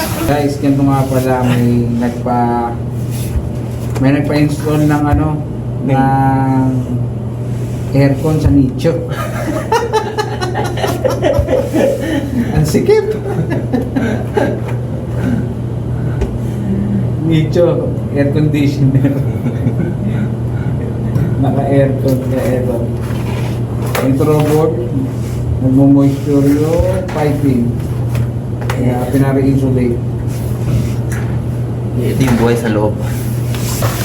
Guys, ganito nga pala, may nagpa-install ng ng aircon sa nicho. Ang sikip. Nicho, air conditioner. Naka-aircon ka ito. Intro board, nagmo-moisture yung piping. Kaya pinari-insulate. Ito yung buhay sa loob.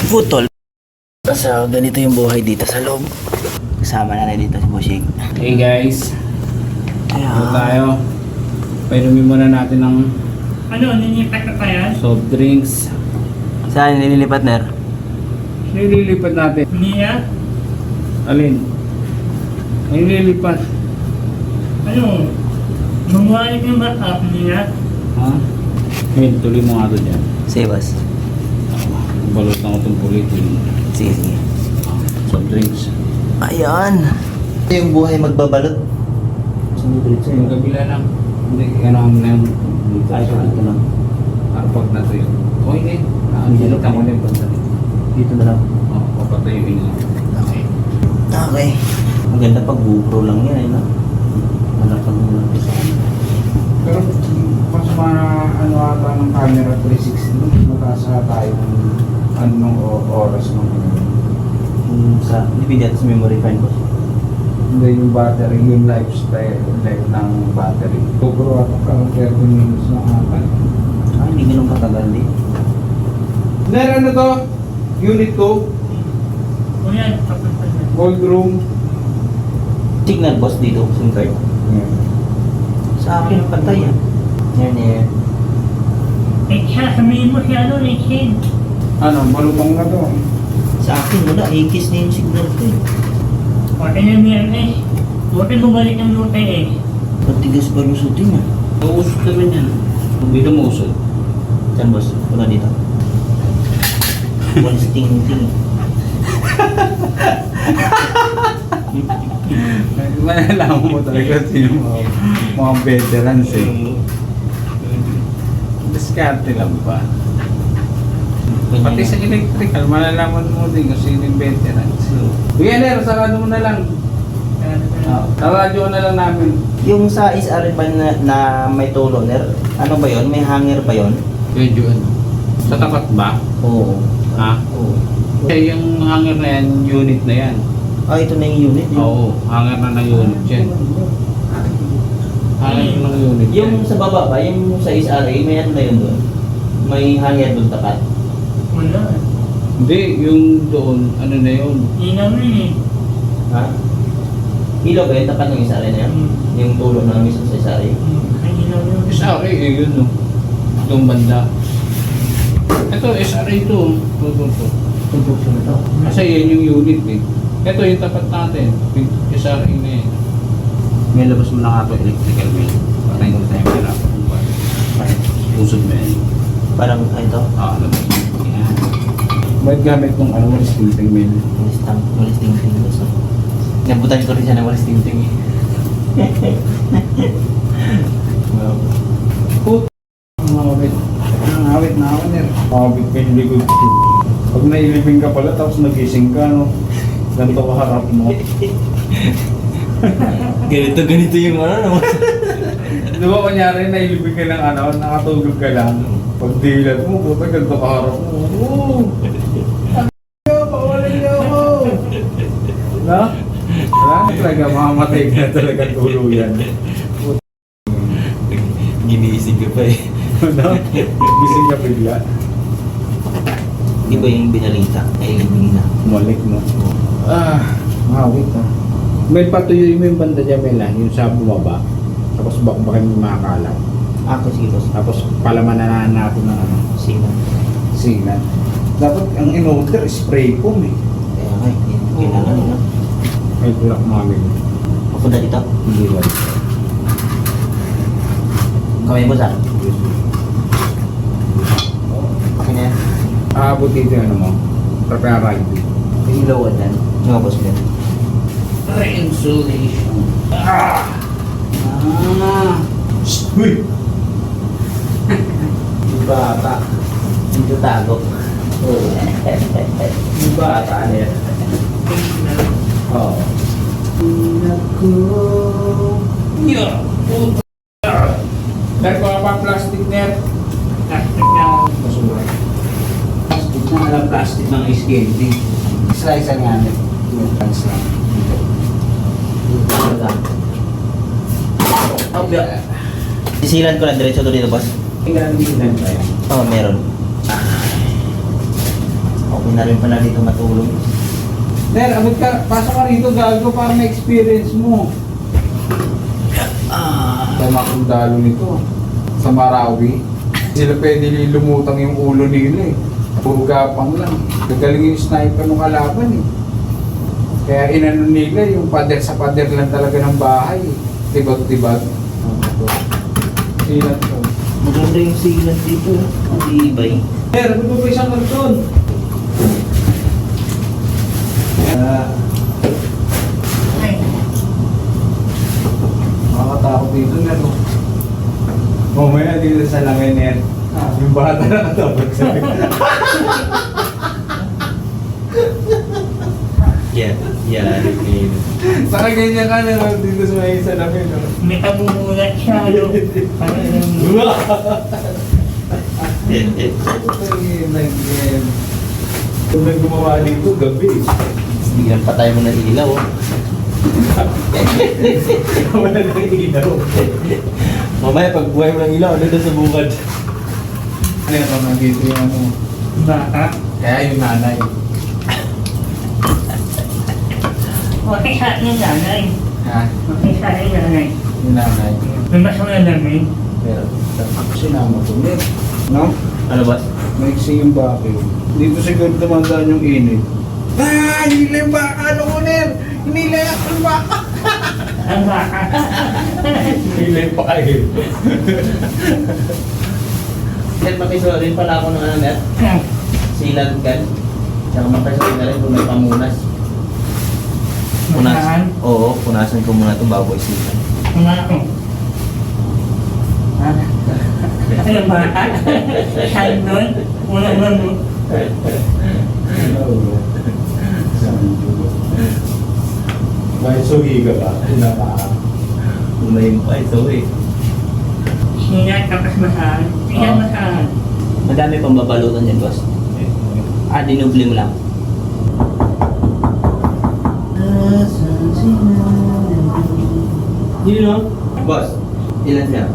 Putol. So, ganito yung buhay dito sa loob. Kasama na dito si Bushig. Hey guys, ito tayo. Painumin muna natin ng ninipat na kaya? soft drinks. Saan nililipat, Ner? Nililipat natin. Niya? Alin? Ay nililipat. Mumuhay yung backup niya? Ha? Hey, tuloy mo nga ito dyan. Save us. Balot na ko itong pulitin. Sige, sige. Soft drinks. Ayan. Ito yung buhay magbabalot. Sa yung kabila lang. Hindi, ano na yung dito. Ay, dito lang. Pag na ito yun. O hindi. Nakakita mo na yung banda. Dito na lang. Oo, papatayuin lang. Okay. Okay. Maganda pag GoPro lang yan, eh, no? Malapag mo lang sa kanila. Pero mas ata ng camera 360, mataas tayo ng oras ng Depende ito sa memory card ko. hindi yung battery, yung lifestyle life ng battery. GoPro ata parang 30 minutes na ata. Hindi ganun katagal din. Meron na to, unit 2, O yan, tapos na yan. gold room. Signal boss dito, SIM card. Sa akin, pantay yan. Yan, yan. Sabihin mo si Richard. Malutong na to. Sa akin, wala. Ikis na yung signal ko eh. Okay na yan eh. Huwag mo balik ng lute eh. Patigas pa lusutin ah. Uusot naman yan. Hindi na mausot. Saan boss? Wala dito. Walis ting-ting. Malalaman mo talaga sino mga veterans eh. Diskarte lang ba? Pati sa electrical, malalaman mo din kung sino yung veterans. Kuya Ner, sarado mo na lang. Taradyo na lang namin. Yung sa SR ba na may tulo, Ner? Ano ba yon? May hanger ba yon? Medyo sa tapat ba? Oo. Ha? Oo. Kaya yung hanger na yan, unit na yan. Ito na yung unit. Oo, hanger na ng unit yan. Hanger na ng unit Yung yan. sa baba ba, yung sa SRA, may ano na yun doon? May hanger doon tapat? Wala. Hindi, yung doon, ano na yun? Inaw na eh. Ha? Ilaw ba yun? Tapat ng SRA na yan? Yung tulo na mismo sa SRA? Ay, inaw yun. SRA eh, yun no. Itong banda. Ito, SRA ito. Ito. Construction na ito. Kasi yan yung unit eh. Ito yung tapat natin. SRA na eh. May labas mo na nga ito, electrical bill. Para hindi tayo mahirapan kung paano. Usod mo yan. Parang ito? Labas mo. Yan. Ba't gamit kong walis tinting mill? Walis ting-ting. Nabutan ko rin siya ng walis ting-ting eh. Mawawit. Awit na ako nir. Mawawit ka yung likod ko. Pag nailibing ka pala tapos nagising ka, no? Ganito ka harap mo. Ganito yung ano naman. Di ba kunyari nailibing ka ng nakatulog ka lang. Pag dilat mo, puta ganito ka harap mo. Oo! Pawalan niyo ako! No? Wala na talaga, mamamatay ka na talaga tuluyan. Ginising ka pa eh. No? Gising ka bigla. Di ba yung binalita? Ay, hindi na. Malik mo. Mawit ah. May patuyuin mo yung banda dyan, Mela, yung sa bumaba. Tapos bakbakin mo makakalat. Sige boss. Tapos palaman natin ng Signal. signal. Dapat ang in-order, spray foam eh. Kaya nga, kailangan nila. Ay, tulak mami. Papunta dito. Hindi ba? Kamay mo saan? Okay na yan. Aabot dito yung mo. Prepare right. Ilawan yan. Mga boss ko. Insulation. Uy! Tago. Oo. Yung bata niya. Oo. Naku. Yeah. Dahil ko pa plastic net. Plastic na. Masura. Plastic na alam plastic ng skating. Slicer nga net. Yung pants lang. Sisilan ko na diretso to dito, boss. Tingnan din tayo. Oo, meron. Okay na rin pala dito matulog. Ner, abot ka, pasok ka rito, gago para ma-experience mo. Tama kong dalo nito. Sa Marawi. Sila pwede lumutang yung ulo nila eh. Puro gapang lang. Gagaling yung sniper ng kalaban eh. Kaya inano nila yung pader sa pader lang talaga ng bahay eh. Tibag-tibag. Silat ko. Maganda yung silat dito. Ang ibay. Ner, abot mo pa isang karton. Ay. Makakatakot dito na no. Mamaya dito sa langay Ner. Yung bata na katapag sa Yeah. Saka ganyan ka na no, dito sa may salamin no. May kamumulat siya, no? Parang Kung may gumawa dito, gabi. Bigyan pa tayo mo ng ilaw. Oh. Wala nang ilaw. Mamaya pag buhay mo ng ilaw, ano doon sa bukad? Ano yung nandito yung ano? bata. Kaya yung nanay. Okay sa akin yung nanay. Ha? Okay sa akin yung nanay. Yung nanay. May mas malamig. Pero, sinama ko ulit. No? Ano ba? Maiksi yung bakit. Dito siguro dumadaan yung init. Ah! Hinila yung baka! Ano ko, Ner? Hinila yung baka! Ang baka. Hinila yung baka eh. Net, makisolin pala ako ng ano, Net. Silat ka. Tsaka makisolin na rin kung may pamunas. Punasan? Oo, punasan ko muna ito bago isipan. Kumako. Ano ba? Saan nun? Unang nun. Bakit sugi ka ba? Umayin pa ito eh. Sinat tapos masahan. Sinat masahan. Madami pang babalutan dyan, boss. Dinubli mo lang. Yun no? Boss, ilan siya?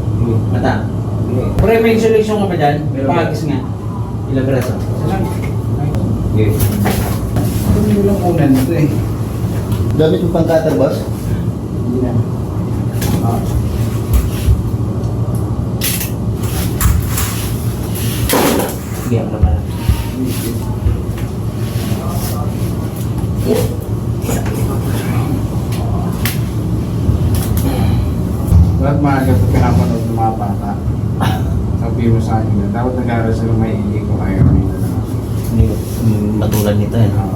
Mata? Pre, may insulation ka pa dyan? Meron. Pangagis nga. Ilang braso? Okay. Ano lang unan ito eh? Gamit mo pang cutter, boss? Hindi na. Ah. Sige, ako na pala. Ba't maaga ito pinapanood ng mga bata? Sabi mo sa akin na dapat nag-aaral sila maigi kung ayaw nila na. Matulad nito eh. Ah.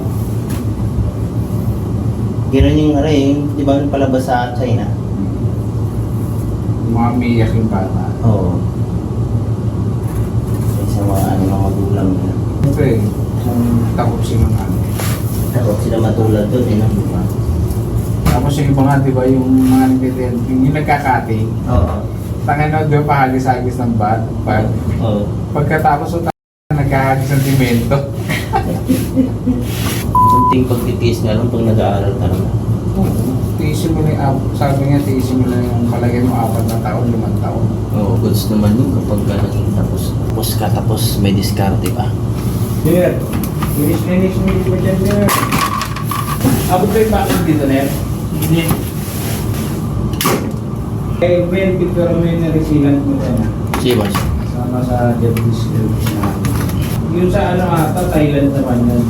Ganun yung ano eh, di ba yung palabas sa China? Yung mga umiiyak yung bata. Oo. Sa mga ano, mga magulang nila. Ito eh, kung takot sila ng ano. Takot sila matulad doon eh, no? Diba? Tapos yung iba nga, di ba, yung mga nagtitin, yung nagkakati, Oo. tangan doon pahagis-hagis ng bag. Oo. Pagkatapos yung nagkahagis ng simento. Kunting pagtitiis nga lang pag nag-aaral ka naman. Tiisin mo na yung, sabi nga, tiisin mo na yung palagay mo 4 na taon, 5 taon. Oo, goods naman yun kapag ka naging tapos. Tapos ka, tapos may diskarte pa. Ner, finish mo dito dyan, Ner. Abot ba yung bakit dito, Ner? Hindi. Eh, Ben, picture mo yung narisilan mo dyan, ha? Sige, boss. Sama sa job description natin. Yung sa ano ata, Thailand naman yun.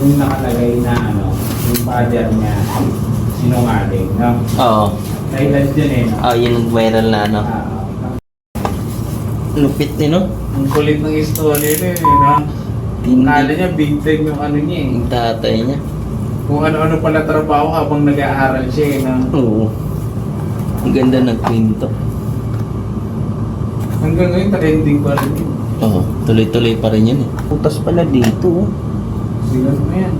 Yung nakalagay na ano, yung father niya, sinungaling, no? Oo. Thailand yun eh, no? Yun ang viral na ano. Lupit ni no? Ang kulit ng istorya nila yun, no? Kala niya, big time yung ano niya eh. Yung tatay niya. Kung ano-ano pala trabaho habang nag-aaral siya eh, no? Oo. Ang ganda ng kwento. Hanggang ngayon, trending pa rin yun. Oo, tuloy-tuloy pa rin yan eh. Putas pala dito. Silan mo yan.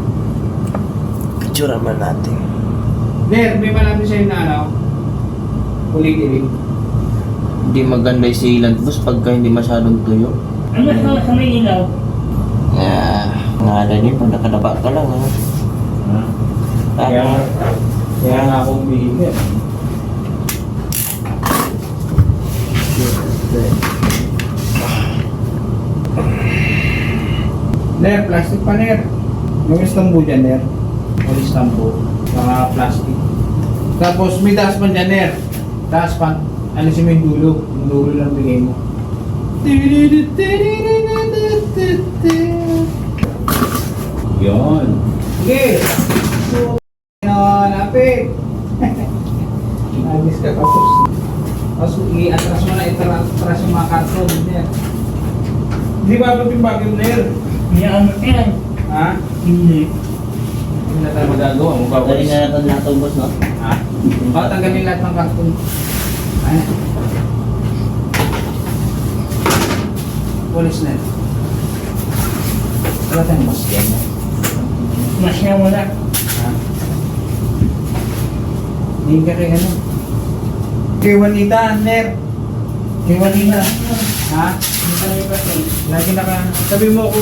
Picture naman natin. Ner, may malapit sa'yo na ano? Kulig-ilig. Hindi maganda yung sealant boss pagka hindi masyadong tuyo. Ano sa may ilaw? Ngalan yun, pag nakadapa ka lang ha. Kaya nga akong bihigit. Ner, plastic pa Ner. Yung istambo dyan Ner. Yung istambo. Mga plastic. Tapos may taas pa dyan Ner. Taas pa. Alisin mo yung dulo. Yung dulo lang bigay mo. Yun. Sige. Lapit. Nagis ka tapos. Tapos i-atras mo na, itras yung mga karton. Ner. Hindi ba ito yung bagay Ner? Hindi ano yan. Ha? Hindi. Hindi na tayo magagawa. Dali Magbawalis. nga natin lahat ng boss no? Ha? Baka tanggalin lahat ng karton. Ay. Walis na. Wala tayong mas yan. Masya mo na. Ha? Hindi ka kay ano? Kay Juanita, Ner. Kay Juanita. Ha? Hindi ka may patay. Lagi naka... Sabi mo ako,